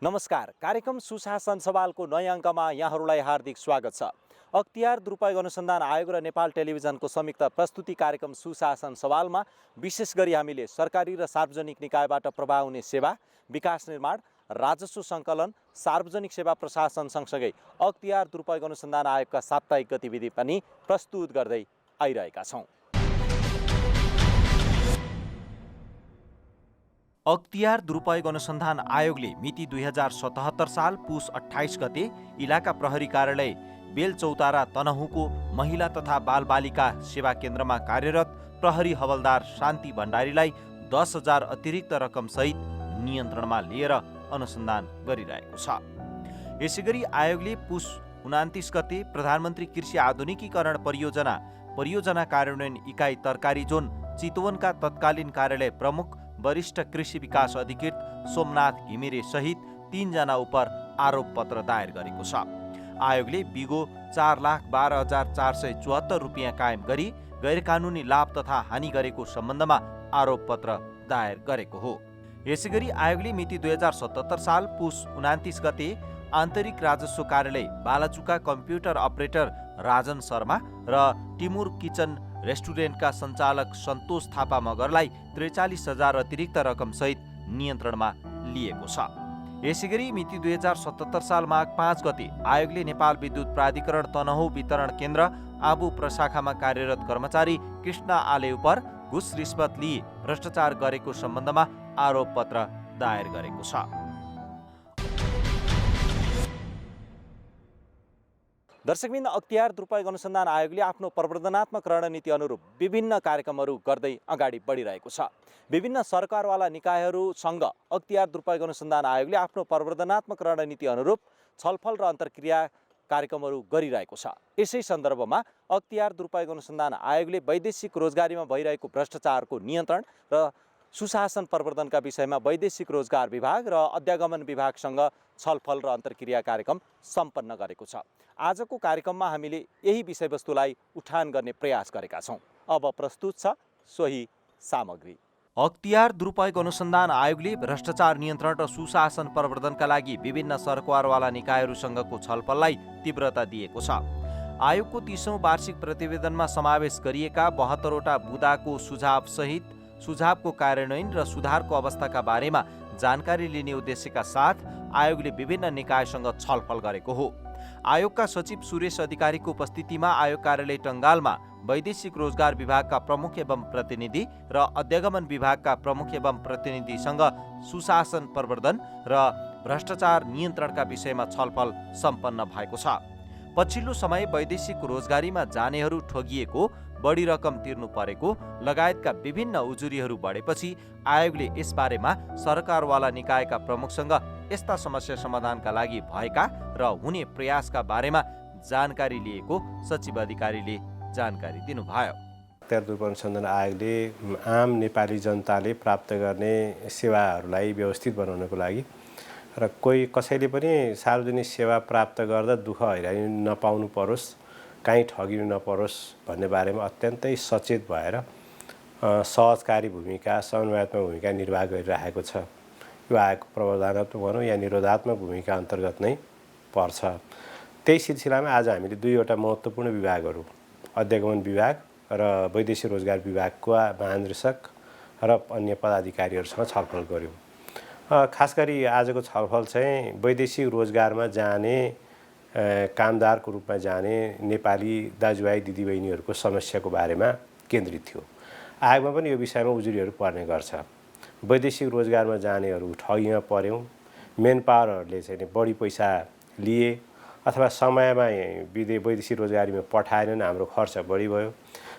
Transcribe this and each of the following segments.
नमस्कार। कार्यक्रम सुशासन सवालको नयाँ अङ्कमा यहाँहरूलाई हार्दिक स्वागत छ। अख्तियार दुरुपयोग अनुसन्धान आयोग र नेपाल टेलिभिजनको संयुक्त प्रस्तुति कार्यक्रम सुशासन सवालमा विशेष गरी हामीले सरकारी र सार्वजनिक निकायबाट प्रवाह हुने सेवा, विकास निर्माण, राजस्व सङ्कलन, सार्वजनिक सेवा प्रशासन सँगसँगै अख्तियार दुरुपयोग अनुसन्धान आयोगका साप्ताहिक गतिविधि पनि प्रस्तुत गर्दै आइरहेका छौँ। अख्तियार दुरुपयोग अनुसन्धान आयोगले मिति 2077 साल पुस 28 गते इलाका प्रहरी कार्यालय बेलचौतारा तनहुँको महिला तथा बालबालिका सेवा केन्द्रमा कार्यरत प्रहरी हवलदार शान्ति भण्डारीलाई 10,000 अतिरिक्त रकमसहित नियन्त्रणमा लिएर अनुसन्धान गरिरहेको छ। यसैगरी आयोगले पुस 29 गते प्रधानमन्त्री कृषि आधुनिकीकरण परियोजना कार्यान्वयन इकाइ तरकारी जोन चितवनका तत्कालीन कार्यालय प्रमुख वरिष्ठ कृषि विकास अधिकृत सोमनाथ घिमिरे सहित 3 जना उप आरोप पत्र दायर गरेको छ। आयोगले बिगो 4,12,474 रुपियाँ कायम गरी गैरकानुनी लाभ तथा हानि गरेको सम्बन्धमा आरोप पत्र दायर गरेको हो। यसैगरी आयोगले मिति 2077 साल पुस 29 गते आन्तरिक राजस्व कार्यालय बालाचुका कम्प्युटर अपरेटर राजन शर्मा र टिमुर किचन रेस्टुरेन्टका सञ्चालक सन्तोष थापा मगरलाई 43,000 अतिरिक्त रकमसहित नियन्त्रणमा लिएको छ। यसैगरी मिति 2077 साल माघ 5 गते आयोगले नेपाल विद्युत प्राधिकरण तनहुँ वितरण केन्द्र आबु प्रशाखामा कार्यरत कर्मचारी कृष्ण आले उप घुस रिश्वत लिए भ्रष्टाचार गरेको सम्बन्धमा आरोप पत्र दायर गरेको छ। दर्शकबिन, अख्तियार दुरुपयोग अनुसन्धान आयोगले आफ्नो प्रवर्धनात्मक रणनीति अनुरूप विभिन्न कार्यक्रमहरू गर्दै अगाडि बढिरहेको छ। विभिन्न सरकारवाला निकायहरूसँग अख्तियार दुरुपयोग अनुसन्धान आयोगले आफ्नो प्रवर्धनात्मक रणनीति अनुरूप छलफल र अन्तर्क्रिया कार्यक्रमहरू गरिरहेको छ। यसै सन्दर्भमा अख्तियार दुरुपयोग अनुसन्धान आयोगले वैदेशिक रोजगारीमा भइरहेको भ्रष्टाचारको नियन्त्रण र सुशासन प्रवर्धनका विषयमा वैदेशिक रोजगार विभाग र अध्यागमन विभागसँग छलफल र अन्तर्क्रिया कार्यक्रम सम्पन्न गरेको छ। आजको कार्यक्रममा हामीले यही विषयवस्तुलाई उठान गर्ने प्रयास गरेका छौँ। अब प्रस्तुत छ सोही सामग्री। अख्तियार दुरुपयोग अनुसन्धान आयोगले भ्रष्टाचार नियन्त्रण र सुशासन प्रवर्धनका लागि विभिन्न सरकारवाला निकायहरूसँगको छलफललाई तीव्रता दिएको छ। आयोगको 30औं वार्षिक प्रतिवेदनमा समावेश गरिएका 72वटा बुदाको सुझावको कार्यान्वयन र सुधारको अवस्थाका बारेमा जानकारी लिने उद्देश्यका साथ आयोगले विभिन्न निकायसँग छलफल गरेको हो। आयोगका सचिव सुरेश अधिकारीको उपस्थितिमा आयोग कार्यालय टङ्गालमा वैदेशिक रोजगार विभागका प्रमुख एवं प्रतिनिधि र अध्यागमन विभागका प्रमुख एवं प्रतिनिधिसँग सुशासन प्रवर्धन र भ्रष्टाचार नियन्त्रणका विषयमा छलफल सम्पन्न भएको छ। पछिल्लो समय वैदेशिक रोजगारीमा जानेहरू ठगिएको, बढी रकम तिर्नु परेको लगायतका विभिन्न उजुरीहरू बढेपछि आयोगले यसबारेमा सरकारवाला निकायका प्रमुखसँग यस्ता समस्या समाधानका लागि भएका र हुने प्रयासका बारेमा जानकारी लिएको सचिव अधिकारीले जानकारी दिनुभयो। अख्तियार दुरुपयोग अनुसन्धान आयोगले आम नेपाली जनताले प्राप्त गर्ने सेवाहरूलाई व्यवस्थित बनाउनको लागि र कसैले पनि सार्वजनिक सेवा प्राप्त गर्दा दुःख हैरानी नपाउनु परोस्, काहीँ ठगिनु नपरोस् भन्ने बारेमा अत्यन्तै सचेत भएर सहजकारी भूमिका, समन्वयात्मक भूमिका निर्वाह गरिरहेको छ। यो आयोगको प्रवर्धनात्मक भनौँ या निरोधात्मक भूमिका अन्तर्गत नै पर्छ। त्यही सिलसिलामा आज हामीले 2वटा महत्त्वपूर्ण विभागहरू, अध्यागमन विभाग र वैदेशिक रोजगार विभागका महानिर्देशक र अन्य पदाधिकारीहरूसँग छलफल गऱ्यौँ। खास गरी आजको छलफल चाहिँ वैदेशिक रोजगारमा जाने, कामदारको रूपमा जाने नेपाली दाजुभाइ दिदीबहिनीहरूको समस्याको बारेमा केन्द्रित थियो। आयोगमा पनि यो विषयमा उजुरीहरू पर्ने गर्छ। वैदेशिक रोजगारमा जानेहरू ठगीमा पर्यौँ, मेन पावरहरूले चाहिँ बढी पैसा लिए अथवा समयमा वैदेशिक रोजगारीमा पठाएनन्, हाम्रो खर्च बढी भयो।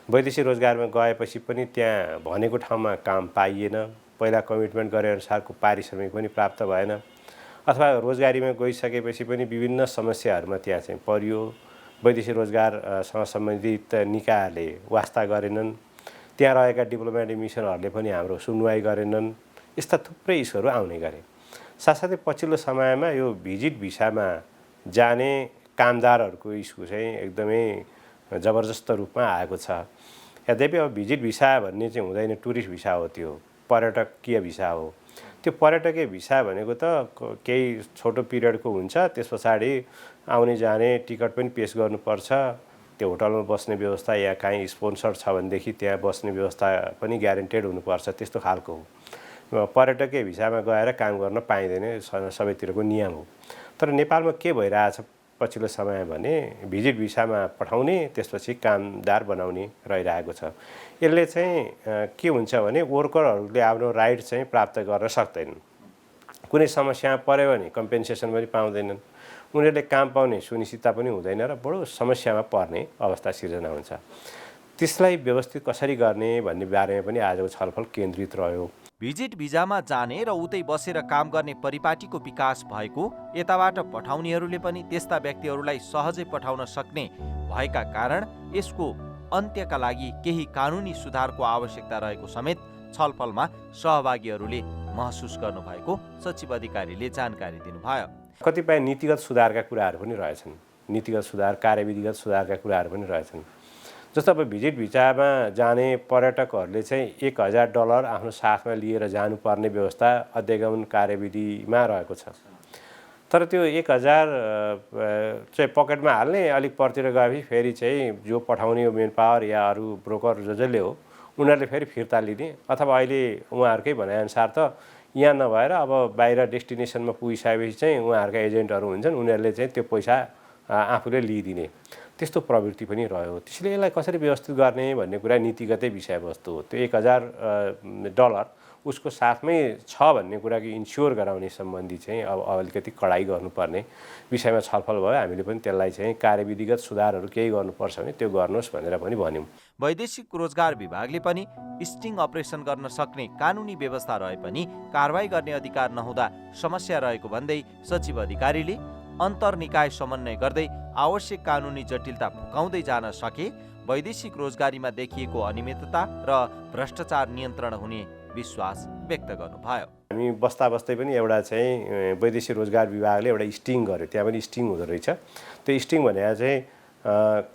वैदेशिक रोजगारमा गएपछि पनि त्यहाँ भनेको ठाउँमा काम पाइएन, पहिला कमिटमेन्ट गरे अनुसारको पारिश्रमिक पनि प्राप्त भएन, अथवा रोजगारीमा गइसकेपछि पनि विभिन्न समस्याहरूमा त्यहाँ चाहिँ परियो, वैदेशिक रोजगारसँग सम्बन्धित निकायहरूले वास्ता गरेनन्, त्यहाँ रहेका डिप्लोमेटिक मिसनहरूले पनि हाम्रो सुनवाई गरेनन्। यस्ता थुप्रै इस्युहरू आउने गरे। साथसाथै पछिल्लो समयमा यो भिजिट भिसामा जाने कामदारहरूको इस्यु चाहिँ एकदमै जबरजस्त रूपमा आएको छ। यद्यपि अब भिजिट भिसा भन्ने चाहिँ हुँदैन, टुरिस्ट भिसा हो, त्यो पर्यटकीय भिसा हो। त्यो पर्यटकीय भिसा भनेको त केही छोटो पिरियडको हुन्छ, त्यस पछाडि आउने जाने टिकट पनि पेस गर्नुपर्छ, त्यो होटलमा बस्ने व्यवस्था या काहीँ स्पोन्सर छ भनेदेखि त्यहाँ बस्ने व्यवस्था पनि ग्यारेन्टेड हुनुपर्छ, त्यस्तो खालको हो। पर्यटकीय भिसामा गएर काम गर्न पाइँदैन, सबैतिरको नियम हो। तर नेपालमा के भइरहेछ पछिल्लो समय भने भिजिट भिसामा पठाउने, त्यसपछि कामदार बनाउने रहिरहेको छ। यसले चाहिँ के हुन्छ भने वर्करहरूले आफ्नो राइट चाहिँ प्राप्त गर्न सक्दैनन्, कुनै समस्या पऱ्यो भने कम्पेन्सेसन पनि पाउँदैनन्, उनीहरूले काम पाउने सुनिश्चितता पनि हुँदैन र बडो समस्यामा पर्ने अवस्था सिर्जना हुन्छ। त्यसलाई व्यवस्थित कसरी गर्ने भन्ने बारेमा पनि आजको छलफल केन्द्रित रह्यो। भिजिट भिजामा जाने र उतै बसेर काम गर्ने परिपाटीको विकास भएको, यताबाट पठाउनेहरूले पनि त्यस्ता व्यक्तिहरूलाई सहजै पठाउन सक्ने भएका कारण यसको अन्त्यका लागि केही कानुनी सुधारको आवश्यकता रहेको समेत छलफलमा सहभागीहरूले महसुस गर्नुभएको सचिव अधिकारीले जानकारी दिनुभयो। कतिपय नीतिगत सुधारका कुराहरू पनि रहेछन्, नीतिगत सुधार, कार्यविधिगत सुधारका कुराहरू पनि रहेछन्। जस्तो अब भिजिट भिसामा जाने पर्यटकहरूले चाहिँ $1000 आफ्नो साथमा लिएर जानुपर्ने व्यवस्था अध्यागमन कार्यविधिमा रहेको छ। तर त्यो 1000 चाहिँ पकेटमा हाल्ने, अलिक परतिर गएपछि फेरि चाहिँ जो पठाउने हो मेन पावर या अरू ब्रोकर जसले हो उनीहरूले फेरि फिर्ता लिने, अथवा अहिले उहाँहरूकै भनाइअनुसार त यहाँ नभएर अब बाहिर डेस्टिनेसनमा पुगिसकेपछि चाहिँ उहाँहरूका एजेन्टहरू हुन्छन्, उनीहरूले चाहिँ त्यो पैसा आफूले लिइदिने, त्यस्तो प्रवृत्ति पनि रह्यो। त्यसैले यसलाई कसरी व्यवस्थित गर्ने भन्ने कुरा नीतिगतै विषयवस्तु हो। त्यो $1000 उसको साथमै छ भन्ने कुराको इन्स्योर गराउने सम्बन्धी चाहिँ अब अलिकति कडाइ गर्नुपर्ने विषयमा छलफल भयो। हामीले पनि त्यसलाई चाहिँ कार्यविधिगत सुधारहरू केही गर्नुपर्छ भने त्यो गर्नुहोस् भनेर पनि भन्यौँ। वैदेशिक रोजगार विभागले पनि स्टिङ अपरेसन गर्न सक्ने कानुनी व्यवस्था रहे पनि कारबाही गर्ने अधिकार नहुँदा समस्या रहेको भन्दै सचिव अधिकारीले अन्तर्निकाय समन्वय गर्दै आवश्यक कानुनी जटिलता फुकाउँदै जान सके वैदेशिक रोजगारीमा देखिएको अनियमितता र भ्रष्टाचार नियन्त्रण हुने विश्वास व्यक्त गर्नुभयो। हामी बस्दा बस्दै पनि एउटा चाहिँ वैदेशिक रोजगार विभागले एउटा स्टिङ गर्यो, त्यहाँ पनि स्टिङ हुँदो रहेछ। त्यो स्टिङ भनेको चाहिँ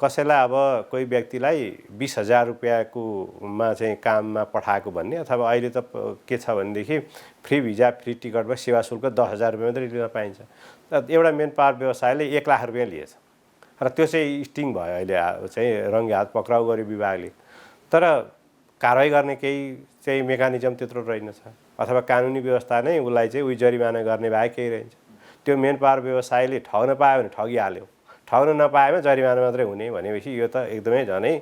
कसैलाई अब कोही व्यक्तिलाई 20,000 रुपियाँकोमा चाहिँ काममा पठाएको भन्ने, अथवा अहिले त के छ भनेदेखि फ्री भिजा फ्री टिकटमा सेवा शुल्क 10,000 रुपियाँ मात्रै लिन पाइन्छ। एउटा मेन पावर व्यवसायले 1 लाख रुपियाँ लिएछ र त्यो चाहिँ स्टिङ भयो। अहिले चाहिँ रङ्गे हात पक्राउ गर्यो विभागले, तर कारवाही गर्ने केही चाहिँ मेकानिजम त्यत्रो रहेनछ, अथवा कानुनी व्यवस्था नै उसलाई चाहिँ उही जरिमाना गर्ने भए केही रहन्छ। त्यो मेन पावर व्यवसायले ठग्न पायो भने ठगिहाल्यो, ठग्न नपाएमा जरिमाना मात्रै हुने भनेपछि यो त एकदमै झनै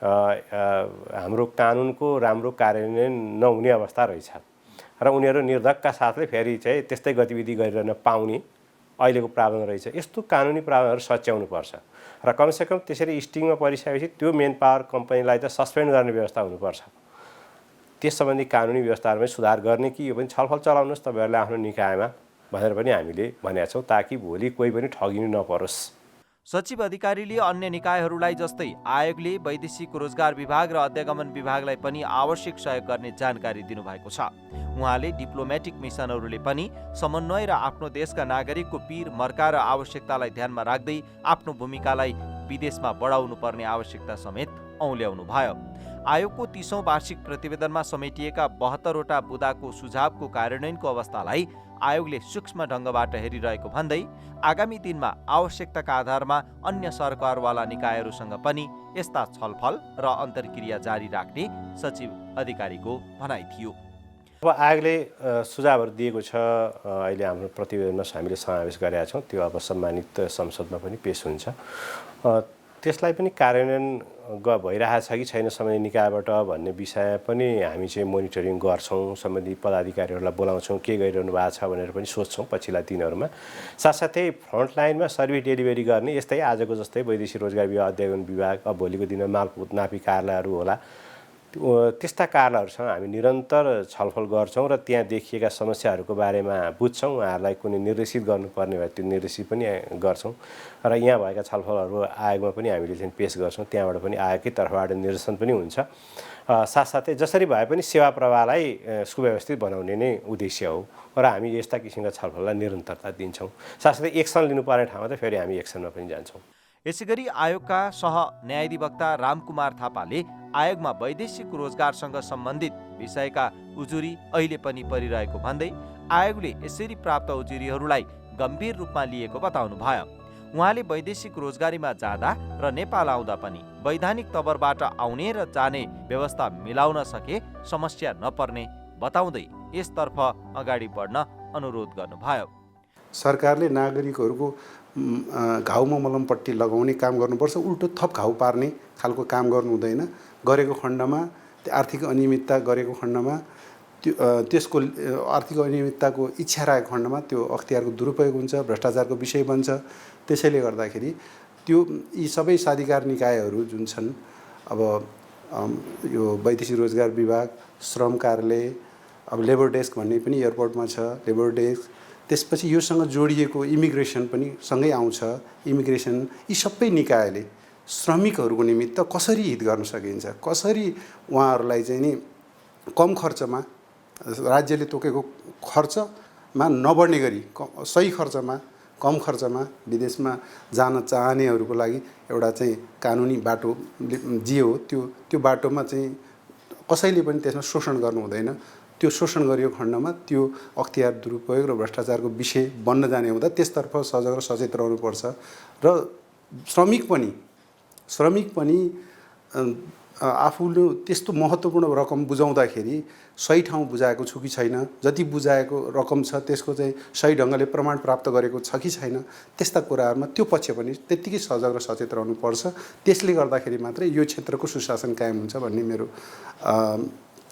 हाम्रो कानुनको राम्रो कार्यान्वयन नहुने अवस्था रहेछ र उनीहरू निर्धक्कका साथले फेरि चाहिँ त्यस्तै गतिविधि गरिरहन पाउने अहिलेको प्रावधान रहेछ। यस्तो कानुनी प्रावधानहरू सच्याउनुपर्छ र कमसेकम त्यसरी स्टिङमा परिसकेपछि त्यो मेन पावर कम्पनीलाई त सस्पेन्ड गर्ने व्यवस्था हुनुपर्छ। त्यस सम्बन्धी कानुनी व्यवस्थाहरूमा सुधार गर्ने कि यो पनि छलफल चलाउनुहोस् तपाईँहरूले आफ्नो निकायमा भनेर पनि हामीले भनेका छौँ, ताकि भोलि कोही पनि ठगिनु नपरोस्। सचिव अधिकारीले अन्य निकायहरूलाई जस्तै आयोगले वैदेशिक रोजगार विभाग र अध्यागमन विभागलाई पनि आवश्यक सहयोग गर्ने जानकारी दिनुभएको छ। उहाँले डिप्लोमेटिक मिसनहरूले पनि समन्वय र आफ्नो देशका नागरिकको पीर मर्का र आवश्यकतालाई ध्यानमा राख्दै आफ्नो भूमिकालाई विदेशमा बढाउनु पर्ने आवश्यकता समेत औल्याउनु भयो। आयोगको 30औं वार्षिक प्रतिवेदनमा समेटिएका 72वटा बुदाको सुझावको कार्यान्वयनको अवस्थालाई आयोगले सूक्ष्म ढङ्गबाट हेरिरहेको भन्दै आगामी दिनमा आवश्यकताका आधारमा अन्य सरकारवाला निकायहरूसँग पनि यस्ता छलफल र अन्तर्क्रिया जारी राख्ने सचिव अधिकारीको भनाइ थियो। अब आयोगले सुझावहरू दिएको छ, अहिले हाम्रो प्रतिवेदनमा हामीले समावेश गरेका छौँ, त्यो अब सम्मानित संसदमा पनि पेश हुन्छ। त्यसलाई पनि कार्यान्वयन भइरहेछ कि छैन सम्बन्धित निकायबाट भन्ने विषय पनि हामी चाहिँ मोनिटरिङ गर्छौँ, सम्बन्धित पदाधिकारीहरूलाई बोलाउँछौँ, के गरिरहनु भएको छ भनेर पनि सोध्छौँ पछिल्ला दिनहरूमा। साथसाथै फ्रन्टलाइनमा सर्भिस डेलिभरी गर्ने यस्तै आजको जस्तै वैदेशिक रोजगार विभाग, अध्यागमन विभाग, अब भोलिको दिनमा मालपोत नापी कार्यालयहरू होला, त्यस्ता कार्यालयहरूसँग हामी निरन्तर छलफल गर्छौँ र त्यहाँ देखिएका समस्याहरूको बारेमा बुझ्छौँ, उहाँहरूलाई कुनै निर्देशित गर्नुपर्ने भए त्यो निर्देशित पनि गर्छौँ र यहाँ भएका छलफलहरू आयोगमा पनि हामीले चाहिँ पेश गर्छौँ, त्यहाँबाट पनि आयोगकै तर्फबाट निर्देशन पनि हुन्छ। साथसाथै जसरी भए पनि सेवा प्रवाहलाई सुव्यवस्थित बनाउने नै उद्देश्य हो र हामी यस्ता किसिमका छलफललाई निरन्तरता दिन्छौँ। साथसाथै एक्सन लिनुपर्ने ठाउँमा त फेरि हामी एक्सनमा पनि जान्छौँ। यसैगरी आयोगका सह न्यायाधिवक्ता रामकुमार थापाले आयोगमा वैदेशिक रोजगारसँग सम्बन्धित विषयका उजुरी अहिले पनि परिरहेको भन्दै आयोगले यसरी प्राप्त उजुरीहरूलाई गम्भीर रूपमा लिएको बताउनु भयो। उहाँले वैदेशिक रोजगारीमा जाँदा र नेपाल आउँदा पनि वैधानिक तवरबाट आउने र जाने व्यवस्था मिलाउन सके समस्या नपर्ने बताउँदै यसतर्फ अगाडि बढ्न अनुरोध गर्नुभयो। सरकारले नागरिकहरूको घाउमा मलमपट्टि लगाउने काम गर्नुपर्छ, उल्टो थप घाउ पार्ने खालको काम गर्नु हुँदैन। गरेको खण्डमा आर्थिक अनियमितता गरेको खण्डमा त्यसको आर्थिक अनियमितताको इच्छा राखेको खण्डमा त्यो अख्तियारको दुरुपयोग हुन्छ, भ्रष्टाचारको विषय बन्छ। त्यसैले गर्दाखेरि त्यो यी सबै साधिकार निकायहरू जुन छन्, अब यो वैदेशिक रोजगार विभाग, श्रम कार्यालय, अब लेबर डेस्क भन्ने पनि एयरपोर्टमा छ, लेबर डेस्क, त्यसपछि योसँग जोडिएको इमिग्रेसन पनि सँगै आउँछ। इमिग्रेसन यी सबै निकायले श्रमिकहरूको निमित्त कसरी हित गर्न सकिन्छ, कसरी उहाँहरूलाई चाहिँ नि कम खर्चमा, राज्यले तोकेको खर्चमा नबढ्ने गरी सही खर्चमा, कम खर्चमा विदेशमा जान चाहनेहरूको लागि एउटा चाहिँ कानुनी बाटो जे हो त्यो बाटोमा चाहिँ कसैले पनि त्यसमा शोषण गर्नु हुँदैन। त्यो शोषण गरिएको खण्डमा त्यो अख्तियार दुरुपयोग र भ्रष्टाचारको विषय बन्न जाने हुँदा त्यसतर्फ सजग र सचेत रहनुपर्छ। र श्रमिक पनि आफूले त्यस्तो महत्त्वपूर्ण रकम बुझाउँदाखेरि सही ठाउँ बुझाएको छु कि छैन, जति बुझाएको रकम छ त्यसको चाहिँ सही ढङ्गले प्रमाण प्राप्त गरेको छ कि छैन, त्यस्ता कुराहरूमा त्यो पक्ष पनि त्यत्तिकै सजग र सचेत रहनुपर्छ। त्यसले गर्दाखेरि मात्रै यो क्षेत्रको सुशासन कायम हुन्छ भन्ने मेरो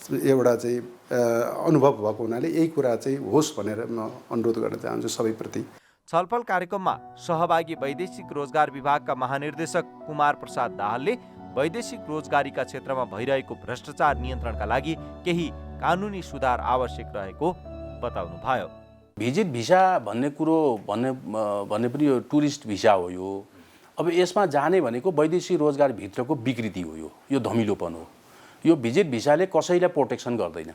एउटा चाहिँ अनुभव भएको हुनाले यही कुरा चाहिँ होस् भनेर म अनुरोध गर्न चाहन्छु सबैप्रति। छलफल कार्यक्रममा सहभागी वैदेशिक रोजगार विभागका महानिर्देशक कुमार प्रसाद दाहालले वैदेशिक रोजगारीका क्षेत्रमा भइरहेको भ्रष्टाचार नियन्त्रणका लागि केही कानुनी सुधार आवश्यक रहेको बताउनु भयो। भिजिट भिसा भन्ने कुरो भन्ने पनि यो टुरिस्ट भिसा हो। यो अब यसमा जाने भनेको वैदेशिक रोजगार भित्रको विकृति हो, यो धमिलोपन हो। यो भिजिट भिसाले कसैलाई प्रोटेक्सन गर्दैन।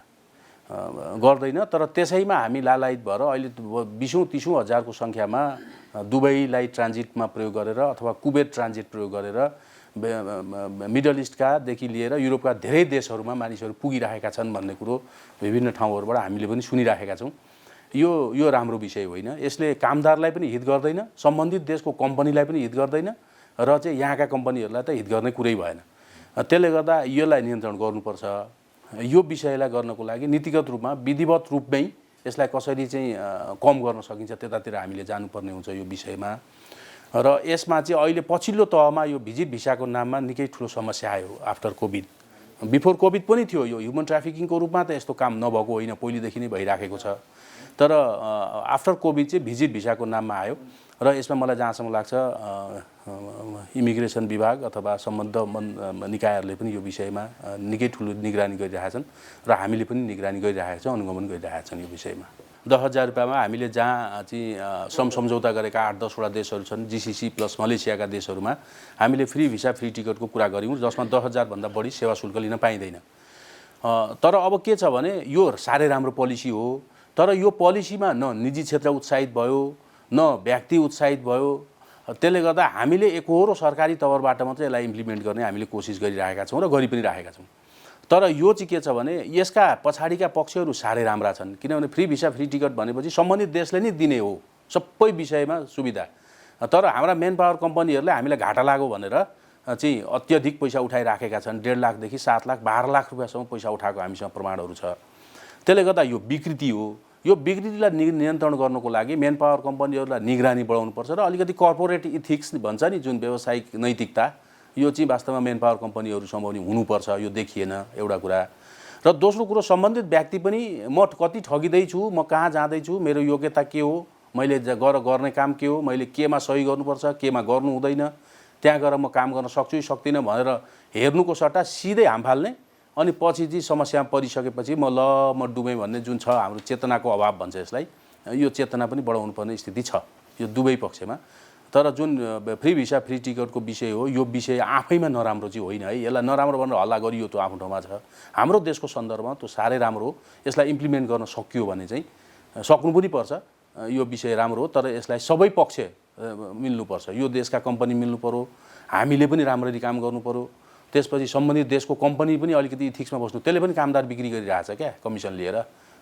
तर त्यसैमा हामी लालायत भएर अहिले 20-30 हजारको सङ्ख्यामा दुबईलाई ट्रान्जिटमा प्रयोग गरेर अथवा कुवेत ट्रान्जिट प्रयोग गरेर मिडल इस्टकादेखि लिएर युरोपका धेरै देशहरूमा मानिसहरू पुगिरहेका छन् भन्ने कुरो विभिन्न ठाउँहरूबाट हामीले पनि सुनिरहेका छौँ। यो राम्रो विषय होइन। यसले कामदारलाई पनि हित गर्दैन, सम्बन्धित देशको कम्पनीलाई पनि हित गर्दैन र चाहिँ यहाँका कम्पनीहरूलाई त हित गर्ने कुरै भएन। त्यसले गर्दा यसलाई नियन्त्रण गर्नुपर्छ। यो विषयलाई गर्नको लागि नीतिगत रूपमा विधिवत रूपमै यसलाई कसरी चाहिँ कम गर्न सकिन्छ त्यतातिर हामीले जानुपर्ने हुन्छ यो विषयमा। र यसमा चाहिँ अहिले पछिल्लो तहमा यो भिजिट भिसाको नाममा निकै ठुलो समस्या आयो आफ्टर कोभिड। बिफोर कोभिड पनि थियो। यो ह्युमन ट्राफिकिङको रूपमा त यस्तो काम नभएको होइन, पहिलेदेखि नै भइराखेको छ। तर आफ्टर कोभिड चाहिँ भिजिट भिसाको नाममा आयो र यसमा मलाई जहाँसम्म लाग्छ इमिग्रेसन विभाग अथवा सम्बद्ध निकायहरूले पनि यो विषयमा निकै ठुलो निगरानी गरिरहेछन् र हामीले पनि निगरानी गरिरहेका छौँ, अनुगमन गरिरहेका छौँ यो विषयमा। 10,000 रुपियाँमा हामीले जहाँ चाहिँ श्रम सम्झौता गरेका 8-10वटा देशहरू छन्, जिसिसी प्लस मलेसियाका देशहरूमा हामीले फ्री भिसा फ्री टिकटको कुरा गऱ्यौँ, जसमा 10,000 भन्दा बढी सेवा शुल्क लिन पाइँदैन। तर अब के छ भने यो साह्रै राम्रो पोलिसी हो, तर यो पोलिसीमा न निजी क्षेत्र उत्साहित भयो न व्यक्ति उत्साहित भयो। त्यसले गर्दा हामीले एकहोरो सरकारी तवरबाट मात्रै यसलाई इम्प्लिमेन्ट गर्ने हामीले कोसिस गरिरहेका छौँ र गरि पनि रहेका छौँ। तर यो चाहिँ के छ भने यसका पछाडिका पक्षहरू साह्रै राम्रा छन्। किनभने फ्री भिसा फ्री टिकट भनेपछि सम्बन्धित देशले नै दिने हो सबै विषयमा सुविधा। तर हाम्रा मेन पावर कम्पनीहरूले हामीलाई घाटा लाग्यो भनेर चाहिँ अत्यधिक पैसा उठाइराखेका छन्। 1.5 लाखदेखि 7 लाख 12 लाख रुपियाँसम्म पैसा उठाएको हामीसँग प्रमाणहरू छ। त्यसले गर्दा यो विकृति हो। यो विकृतिलाई नियन्त्रण गर्नको लागि मेन पावर कम्पनीहरूलाई निगरानी बढाउनुपर्छ र अलिकति कर्पोरेट इथिक्स भन्छ नि जुन व्यावसायिक नैतिकता, यो चाहिँ वास्तवमा मेन पावर कम्पनीहरूसम्म पनि हुनुपर्छ। यो देखिएन एउटा कुरा। र दोस्रो कुरो सम्बन्धित व्यक्ति पनि म कति ठगिँदैछु, म कहाँ जाँदैछु, मेरो योग्यता के हो, मैले गर्ने काम के हो, मैले केमा सही गर्नुपर्छ, केमा गर्नु हुँदैन, त्यहाँ गएर म काम गर्न सक्छु कि सक्दिनँ भनेर हेर्नुको सट्टा सिधै हाम फाल्ने अनि पछि चाहिँ समस्यामा परिसकेपछि म डुबेँ भन्ने जुन छ हाम्रो चेतनाको अभाव भन्छ यसलाई, यो चेतना पनि बढाउनु पर्ने स्थिति छ यो दुवै पक्षमा। तर जुन फ्री भिसा फ्री टिकटको विषय हो यो विषय आफैमा नराम्रो चाहिँ होइन है। यसलाई नराम्रो भनेर हल्ला गरियो त्यो आफ्नो ठाउँमा छ। हाम्रो देशको सन्दर्भमा त्यो साह्रै राम्रो हो। यसलाई इम्प्लिमेन्ट गर्न सकियो भने चाहिँ सक्नु पनि पर्छ। यो विषय राम्रो हो, तर यसलाई सबै पक्ष मिल्नुपर्छ, यो देशका कम्पनी मिल्नु पर्यो, हामीले पनि राम्ररी काम गर्नु पर्यो, त्यसपछि सम्बन्धित देशको कम्पनी पनि अलिकति इथिक्समा बस्नु, त्यसले पनि कामदार बिक्री गरिरहेछ क्या कमिसन लिएर।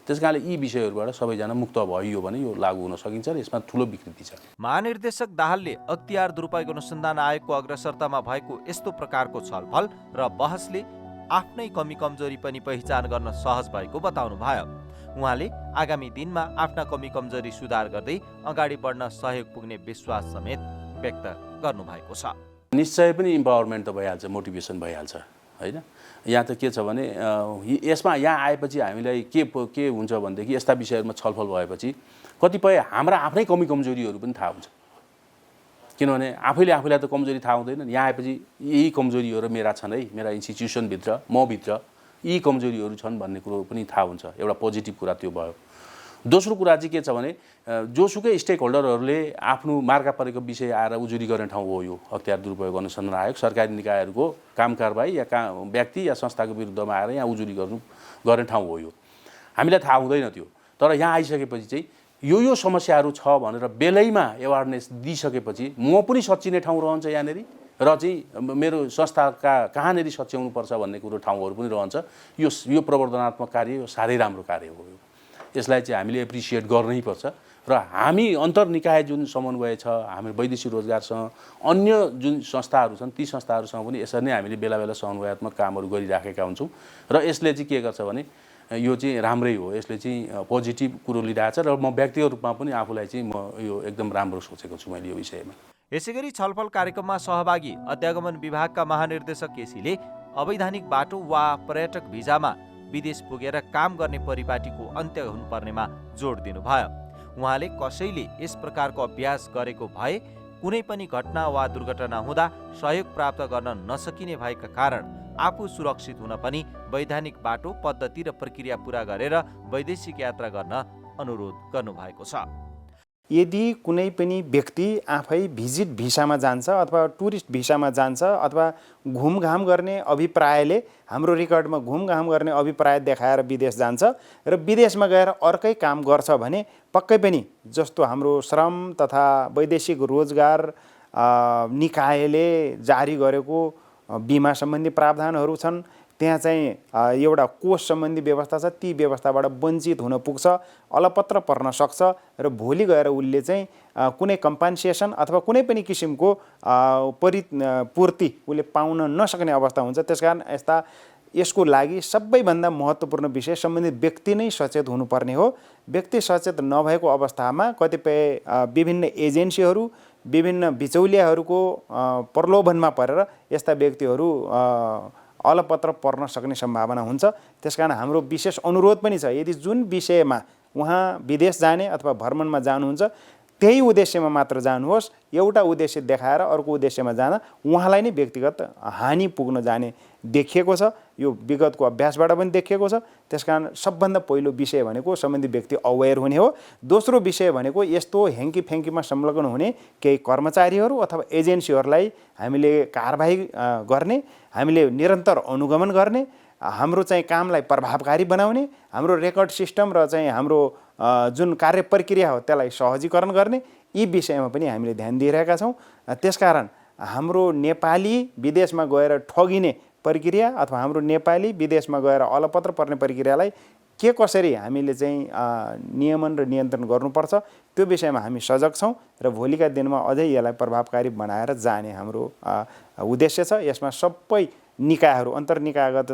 त्यस कारणले यी विषयहरूबाट सबैजना मुक्त भयो भने यो लागू हुन सकिन्छ र यसमा ठुलो विकृति छ। महानिर्देशक दाहालले अख्तियार दुरुपयोग अनुसन्धान आयोगको अग्रसरतामा भएको यस्तो प्रकारको छलफल र बहसले आफ्नै कमी कमजोरी पनि पहिचान गर्न सहज भएको बताउनु भयो। उहाँले आगामी दिनमा आफ्ना कमी कमजोरी सुधार गर्दै अगाडि बढ्न सहयोग पुग्ने विश्वास समेत व्यक्त गर्नुभएको छ। निश्चय पनि इम्पावरमेन्ट त भइहाल्छ, मोटिभेसन भइहाल्छ होइन। यहाँ त के छ भने यसमा यहाँ आएपछि हामीलाई के हुन्छ भनेदेखि यस्ता विषयहरूमा छलफल भएपछि कतिपय हाम्रा आफ्नै कमी कमजोरीहरू पनि थाहा हुन्छ, किनभने आफैलाई त कमजोरी थाहा हुँदैन। यहाँ आएपछि यही कमजोरीहरू मेरा छन् है, मेरा इन्स्टिट्युसनभित्र मभित्र यी कमजोरीहरू छन् भन्ने कुरो पनि थाहा हुन्छ। एउटा पोजिटिभ कुरा त्यो भयो। दोस्रो कुरा चाहिँ के छ भने जोसुकै स्टेक होल्डरहरूले आफ्नो मार्का परेको विषय आएर उजुरी गर्ने ठाउँ हो यो अख्तियार दुरुपयोग अनुसन्धान आयोग। सरकारी निकायहरूको काम कारबाही या व्यक्ति या संस्थाको विरुद्धमा आएर यहाँ उजुरी गर्ने ठाउँ हो यो। हामीलाई थाहा हुँदैन त्यो, तर यहाँ आइसकेपछि चाहिँ यो समस्याहरू छ भनेर बेलैमा एवारनेस दिइसकेपछि म पनि सच्चिने ठाउँ रहन्छ यहाँनिर र चाहिँ मेरो संस्थाका कहाँनिर सच्याउनुपर्छ भन्ने कुरो ठाउँहरू पनि रहन्छ। यो प्रवर्धनात्मक कार्य यो साह्रै राम्रो कार्य हो। यसलाई चाहिँ हामीले एप्रिसिएट गर्नै पर्छ र हामी अन्तर्निकाय जुन समन्वय छ हामी वैदेशिक रोजगारसँग अन्य जुन संस्थाहरू छन् ती संस्थाहरूसँग पनि यसरी नै हामीले बेला बेला समन्वयात्मक कामहरू गरिराखेका हुन्छौँ र यसले चाहिँ के गर्छ भने यो चाहिँ राम्रै हो। यसले चाहिँ पोजिटिभ कुरो लिइरहेछ र म व्यक्तिगत रूपमा पनि आफूलाई चाहिँ म यो एकदम राम्रो सोचेको छु मैले यो विषयमा। यसैगरी छलफल कार्यक्रममा सहभागी अध्यागमन विभागका महानिर्देशक केसीले अवैधानिक बाटो वा पर्यटक भिजामा विदेश पुगेर काम गर्ने परिपाटीको अन्त्य हुनुपर्नेमा जोड दिनुभयो। उहाँले कसैले यस प्रकारको अभ्यास गरेको भए कुनै पनि घटना वा दुर्घटना हुँदा सहयोग प्राप्त गर्न नसकिने भएका कारण आफू सुरक्षित हुन पनि वैधानिक बाटो पद्धति र प्रक्रिया पूरा गरेर वैदेशिक यात्रा गर्न अनुरोध गर्नुभएको छ। यदि कुनै पनि व्यक्ति आफै भिजिट भिसामा जान्छ अथवा टुरिस्ट भिसामा जान्छ अथवा घुमघाम गर्ने अभिप्रायले हाम्रो रेकर्डमा घुमघाम गर्ने अभिप्राय देखाएर विदेश जान्छ र विदेशमा गएर अर्कै काम गर्छ भने पक्कै पनि जस्तो हाम्रो श्रम तथा वैदेशिक रोजगार निकायले जारी गरेको बिमा सम्बन्धी प्रावधानहरू छन्, त्यहाँ चाहिँ एउटा कोष सम्बन्धी व्यवस्था छ, ती व्यवस्थाबाट वञ्चित हुन पुग्छ, अलपत्र पर्न सक्छ र भोलि गएर उसले चाहिँ कुनै कम्पन्सेसन अथवा कुनै पनि किसिमको परिपूर्ति उसले पाउन नसक्ने अवस्था हुन्छ। त्यसकारण यसको लागि सबैभन्दा महत्त्वपूर्ण विषय सम्बन्धित व्यक्ति नै सचेत हुनुपर्ने हो। व्यक्ति सचेत नभएको अवस्थामा कतिपय विभिन्न एजेन्सीहरू विभिन्न बिचौलियाहरूको प्रलोभनमा परेर यस्ता व्यक्तिहरू अलपत्र पर्न सक्ने सम्भावना हुन्छ। त्यसकारण हाम्रो विशेष अनुरोध पनि छ, यदि जुन विषयमा उहाँ विदेश जाने अथवा भ्रमणमा जानुहुन्छ त्यही उद्देश्यमा मात्र जानुहोस्। एउटा उद्देश्य देखाएर अर्को उद्देश्यमा जाँदा उहाँलाई नै व्यक्तिगत हानि पुग्न जाने देखिएको छ। यो विगतको अभ्यासबाट पनि देखिएको छ। त्यसकारण सबभन्दा पहिलो विषय भनेको सम्बन्धित व्यक्ति अवेर हुने हो। दोस्रो विषय भनेको यस्तो हेङ्की फ्याङ्कीमा संलग्न हुने केही कर्मचारीहरू अथवा एजेन्सीहरूलाई हामीले कारबाही गर्ने, हामीले निरन्तर अनुगमन गर्ने, हाम्रो चाहिँ कामलाई प्रभावकारी बनाउने, हाम्रो रेकर्ड सिस्टम र चाहिँ हाम्रो जुन कार्य प्रक्रिया हो त्यसलाई सहजीकरण गर्ने, यी विषयमा पनि हामीले ध्यान दिइरहेका छौँ। त्यसकारण हाम्रो नेपाली विदेशमा गएर ठगिने प्रक्रिया अथवा हाम्रो नेपाली विदेशमा गएर अलपत्र पर्ने प्रक्रियालाई के कसरी हामीले चाहिँ नियमन र नियन्त्रण गर्नुपर्छ त्यो विषयमा हामी सजग छौँ र भोलिका दिनमा अझै यसलाई प्रभावकारी बनाएर जाने हाम्रो उद्देश्य छ। यसमा सबै निकायहरू अन्तर्निकायगत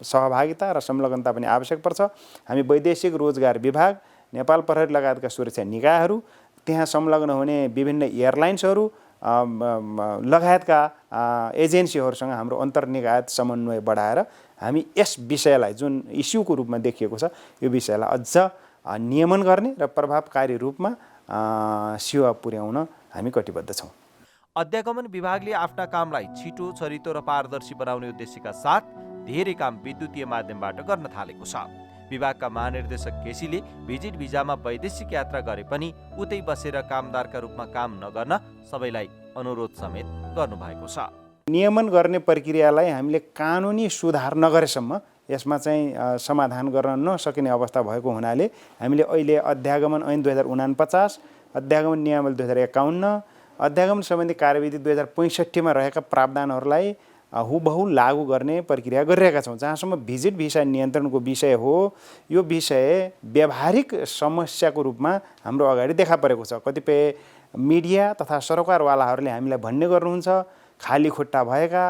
सहभागिता र संलग्नता पनि आवश्यक पर्छ। हामी वैदेशिक रोजगार विभाग, नेपाल प्रहरी लगायतका सुरक्षा निकायहरू, त्यहाँ संलग्न हुने विभिन्न एयरलाइन्सहरू लगायतका एजेन्सीहरूसँग हाम्रो अन्तर्निकायत समन्वय बढाएर हामी यस विषयलाई जुन इस्युको रूपमा देखिएको छ यो विषयलाई अझ नियमन गर्ने र प्रभावकारी रूपमा सेवा पुर्याउन हामी कटिबद्ध छौँ। अध्यागमन विभागले आफ्ना कामलाई छिटो, छरितो र पारदर्शी बनाउने उद्देश्यका साथ धेरै काम विद्युतीय माध्यमबाट गर्न थालेको छ। विभागका महानिर्देशक केसीले भिजिट भिजामा वैदेशिक यात्रा गरे पनि उतै बसेर कामदारका रूपमा काम नगर्न सबैलाई अनुरोध समेत गर्नुभएको छ। नियमन गर्ने प्रक्रियालाई हामीले कानुनी सुधार नगरेसम्म यसमा चाहिँ समाधान गर्न नसकिने अवस्था भएको हुनाले हामीले अहिले अध्यागमन ऐन 2049, अध्यागमन नियमावली 2051, अध्यागमन सम्बन्धी कार्यविधि 2065 मा रहेका प्रावधानहरूलाई हुबहु लागू गर्ने प्रक्रिया गरिरहेका छौँ। जहाँसम्म भिजिट भिसा नियन्त्रणको विषय हो, यो विषय व्यावहारिक समस्याको रूपमा हाम्रो अगाडि देखा परेको छ। कतिपय मिडिया तथा सरकारवालाहरूले हामीलाई भन्ने गर्नुहुन्छ, खाली खुट्टा भएका,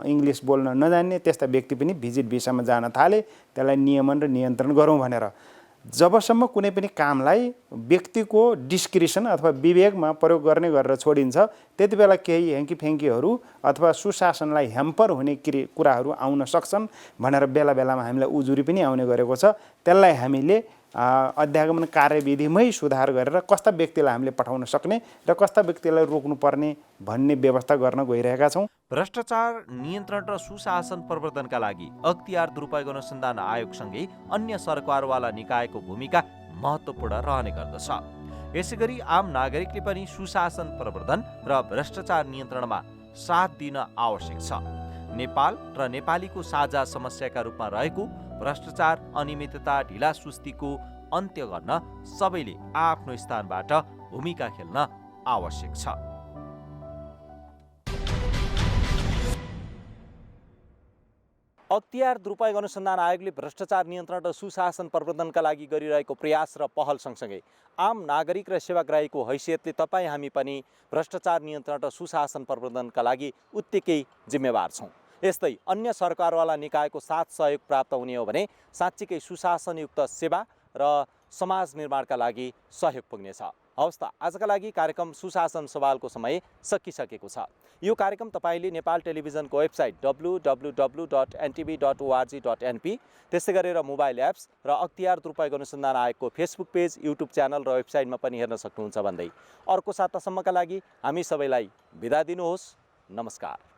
इङ्ग्लिस बोल्न नजान्ने त्यस्ता व्यक्ति पनि भिजिट भिसामा जान थाले, त्यसलाई नियमन र नियन्त्रण गरौँ भनेर। जबसम्म कुनै पनि कामलाई व्यक्तिको डिस्क्रिसन अथवा विवेकमा प्रयोग गर्ने गरेर छोडिन्छ, त्यति बेला केही हेङ्कीफ्याङ्कीहरू अथवा सुशासनलाई ह्याम्पर हुने कुराहरू आउन सक्छन् भनेर बेला बेलामा हामीलाई उजुरी पनि आउने गरेको छ। त्यसलाई हामीले अध्यागमन कार्यविधिमै सुधार गरेर कस्ता व्यक्तिलाई हामीले पठाउन सक्ने र कस्ता व्यक्तिलाई रोक्नुपर्ने भन्ने व्यवस्था गर्न गइरहेका छौँ। भ्रष्टाचार नियन्त्रण र सुशासन प्रवर्धनका लागि अख्तियार दुरुपयोग अनुसन्धान आयोगसँगै अन्य सरकारवाला निकायको भूमिका महत्त्वपूर्ण रहने गर्दछ। यसैगरी आम नागरिकले पनि सुशासन प्रवर्धन र भ्रष्टाचार नियन्त्रणमा साथ दिन आवश्यक छ। नेपाल र नेपालीको साझा समस्याका रूपमा रहेको भ्रष्टाचार, अनियमितता, ढिला सुस्तीको अन्त्य गर्न सबैले आफ्नो स्थानबाट भूमिका खेल्न आवश्यक छ। अख्तियार दुरुपयोग अनुसन्धान आयोगले भ्रष्टाचार नियन्त्रण र सुशासन प्रवर्धनका लागि गरिरहेको प्रयास र पहल सँगसँगै आम नागरिक र सेवाग्राहीको हैसियतले तपाईँ हामी पनि भ्रष्टाचार नियन्त्रण र सुशासन प्रवर्धनका लागि उत्तिकै जिम्मेवार छौँ। यस्तै अन्य सरकारवाला निकायको साथ सहयोग प्राप्त हुने हो भने साँच्चीकै सुशासनयुक्त सेवा र समाज निर्माणका लागि सहयोग पुग्नेछ। हवस् त, आजका लागि कार्यक्रम सुशासन सवालको समय सकिसकेको छ। यो कार्यक्रम तपाईँले नेपाल टेलिभिजनको वेबसाइट www.ntv.org.np, त्यसै गरेर मोबाइल एप्स र अख्तियार दुरुपयोग अनुसन्धान आयोगको फेसबुक पेज, युट्युब च्यानल र वेबसाइटमा पनि हेर्न सक्नुहुन्छ भन्दै अर्को सातासम्मका लागि हामी सबैलाई बिदा दिनुहोस्। नमस्कार।